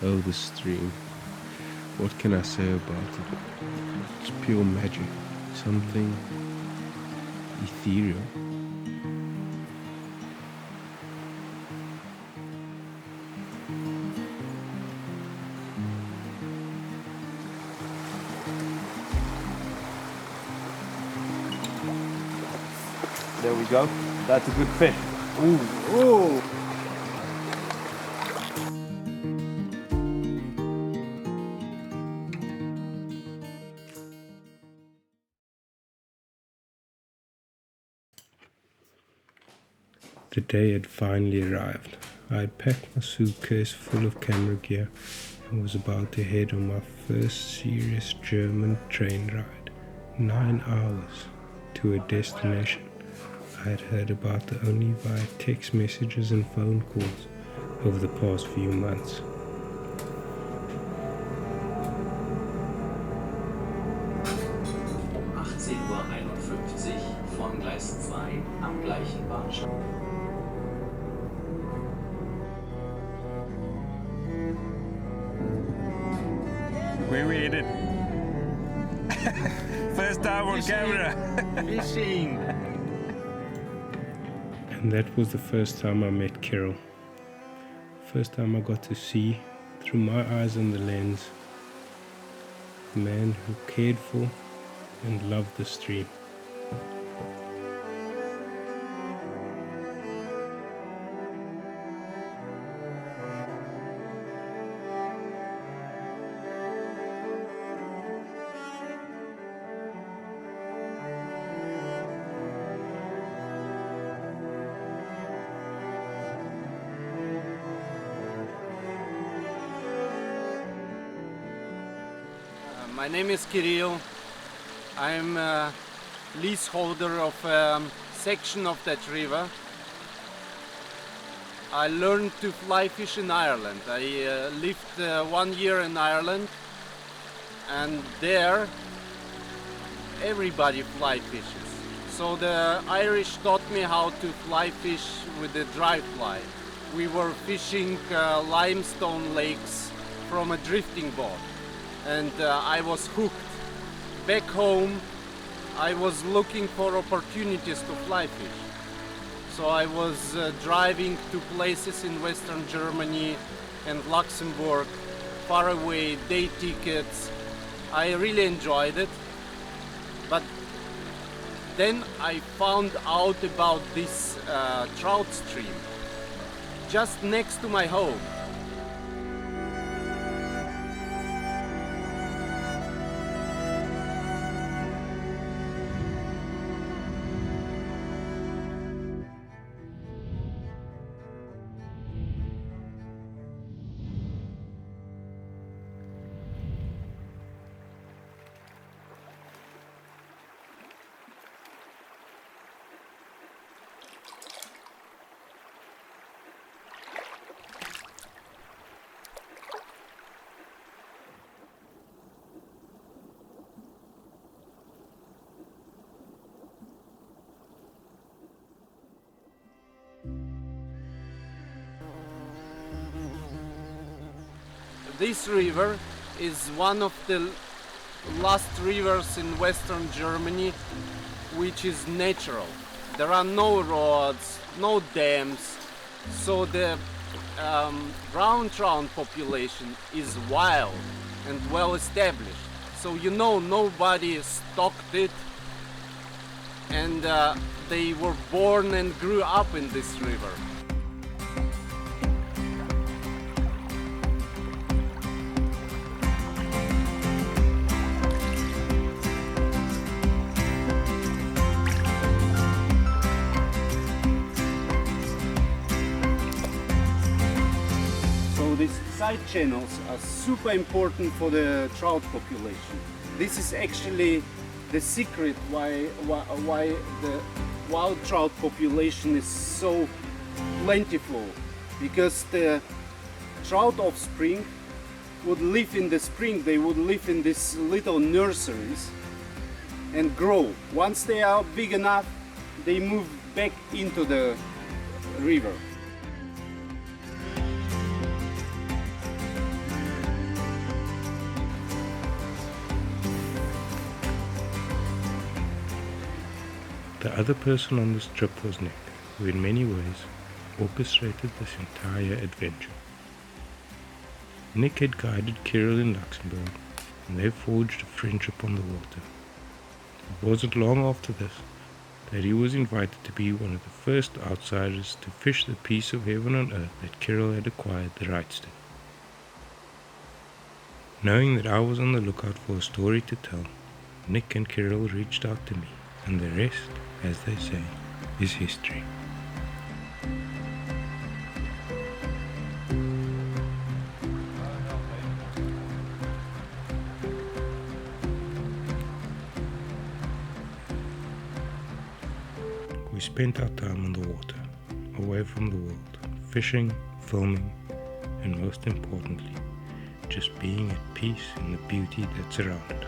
Oh, the stream. What can I say about it? It's pure magic. Something ethereal. There we go. That's a good fish. Ooh, ooh. The day had finally arrived. I had packed my suitcase full of camera gear and was about to head on my first serious German train ride. 9 hours to a destination I had heard about only via text messages and phone calls over the past few months. Um 18:51 Uhr von Gleis 2 am gleichen Bahnsteig. We made it. First time on camera. Fishing. And that was the first time I met Kirill. First time I got to see, through my eyes and the lens, a man who cared for and loved the stream. My name is Kirill. I'm a leaseholder of a section of that river. I learned to fly fish in Ireland. I lived 1 year in Ireland, and there everybody fly fishes. So the Irish taught me how to fly fish with the dry fly. We were fishing limestone lakes from a drifting boat, and I was hooked. Back home, I was looking for opportunities to fly fish. So I was driving to places in Western Germany and Luxembourg, far away, day tickets. I really enjoyed it. But then I found out about this trout stream just next to my home. This river is one of the last rivers in Western Germany which is natural. There are no roads, no dams, so the brown trout population is wild and well established. So you know nobody stocked it, and they were born and grew up in this river. These side channels are super important for the trout population. This is actually the secret why the wild trout population is so plentiful, because the trout offspring would live in the spring, they would live in these little nurseries and grow. Once they are big enough, they move back into the river. The other person on this trip was Nick, who in many ways orchestrated this entire adventure. Nick had guided Kirill in Luxembourg, and they forged a friendship on the water. It wasn't long after this that he was invited to be one of the first outsiders to fish the piece of heaven on earth that Kirill had acquired the rights to. Knowing that I was on the lookout for a story to tell, Nick and Kirill reached out to me, and the rest, as they say, is history. We spent our time on the water, away from the world, fishing, filming, and most importantly, just being at peace in the beauty that surrounded us.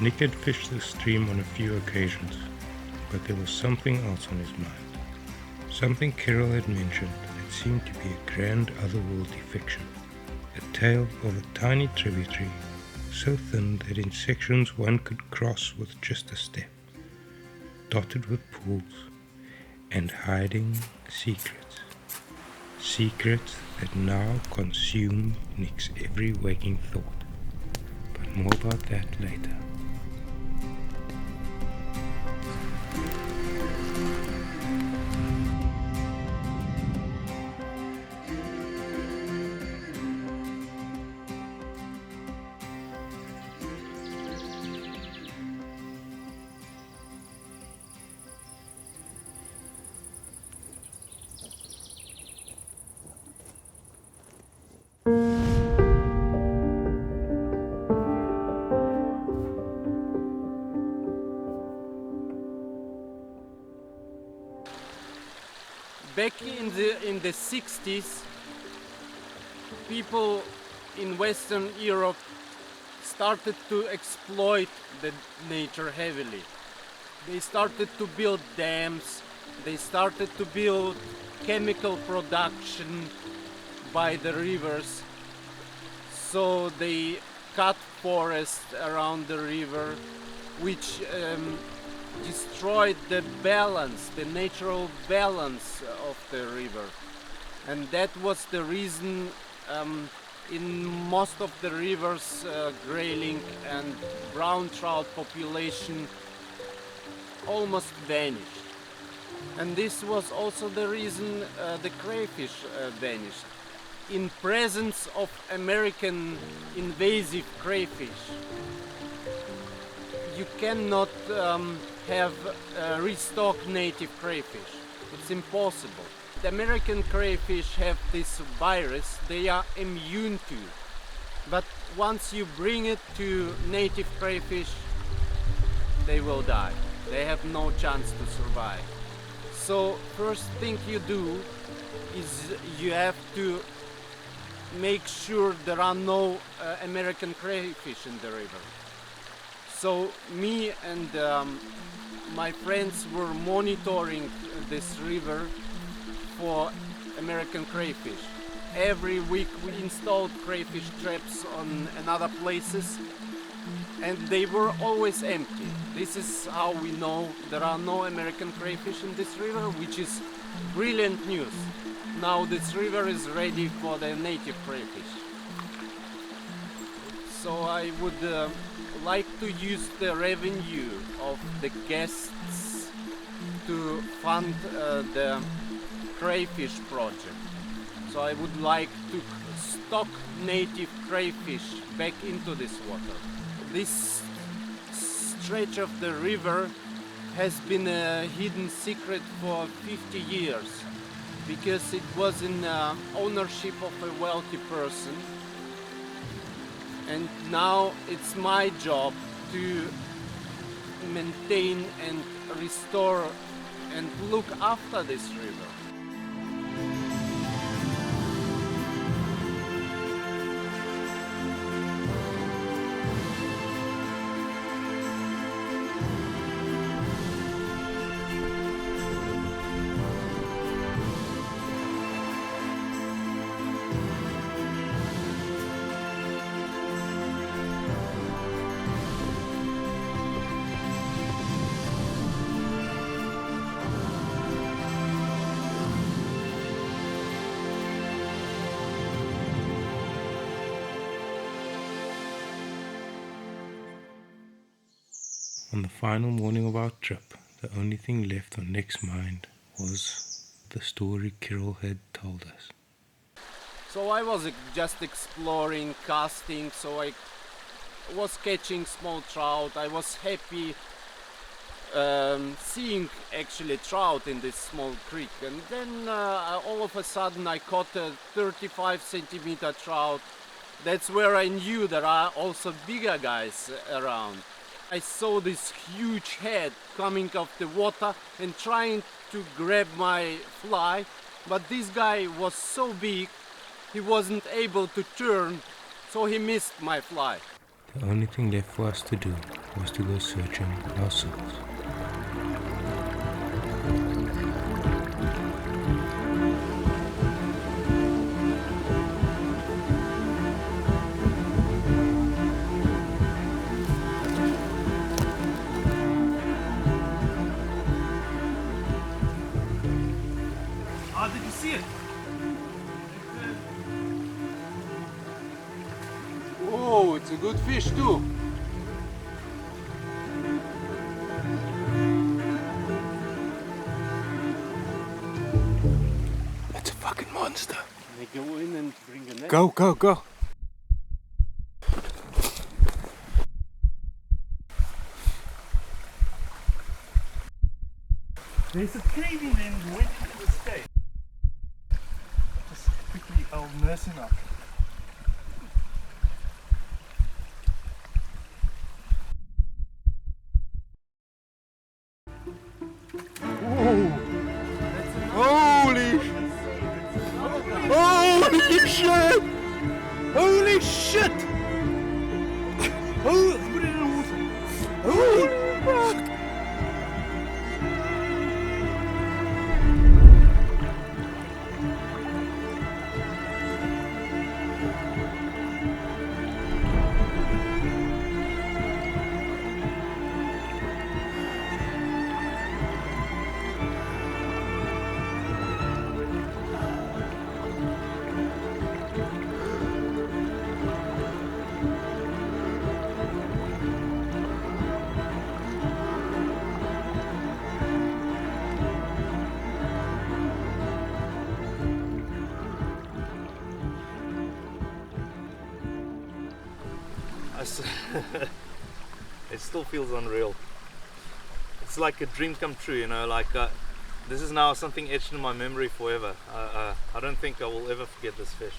Nick had fished the stream on a few occasions, but there was something else on his mind. Something Kirill had mentioned that seemed to be a grand otherworldly fiction. A tale of a tiny tributary, so thin that in sections one could cross with just a step, dotted with pools, and hiding secrets. Secrets that now consume Nick's every waking thought. But more about that later. Back in the 60s, people in Western Europe started to exploit the nature heavily. They started to build dams, they started to build chemical production by the rivers. So they cut forests around the river, which destroyed the balance, the natural balance of the river. And that was the reason in most of the rivers grayling and brown trout population almost vanished. And this was also the reason the crayfish vanished. In presence of American invasive crayfish, you cannot have restock native crayfish. It's impossible. The American crayfish have this virus they are immune to. But once you bring it to native crayfish, they will die. They have no chance to survive. So first thing you do is you have to make sure there are no American crayfish in the river. So me and my friends were monitoring this river for American crayfish. Every week we installed crayfish traps on another places, and they were always empty. This is how we know there are no American crayfish in this river, which is brilliant news. Now this river is ready for the native crayfish. So I would like to use the revenue of the guests to fund the crayfish project. So I would like to stock native crayfish back into this water. This stretch of the river has been a hidden secret for 50 years because it was in ownership of a wealthy person, and now it's my job to maintain and restore and look after this river. On the final morning of our trip, the only thing left on Nick's mind was the story Kirill had told us. So I was just exploring, casting, so I was catching small trout. I was happy seeing actually trout in this small creek, and then all of a sudden I caught a 35 centimeter trout. That's where I knew there are also bigger guys around. I saw this huge head coming off the water and trying to grab my fly, but this guy was so big he wasn't able to turn, so he missed my fly. The only thing left for us to do was to go searching ourselves. Did you see it? Oh, it's a good fish too. It's a fucking monster. Can I go in and bring a net? Go, go, go. There's a cave in there and went into this cave. Just quickly, I'll nurse him up. Holy shit! Holy shit! Oh, put it in the water. Holy fuck! It still feels unreal. It's like a dream come true, you know, like this is now something etched in my memory forever. I don't think I will ever forget this fish.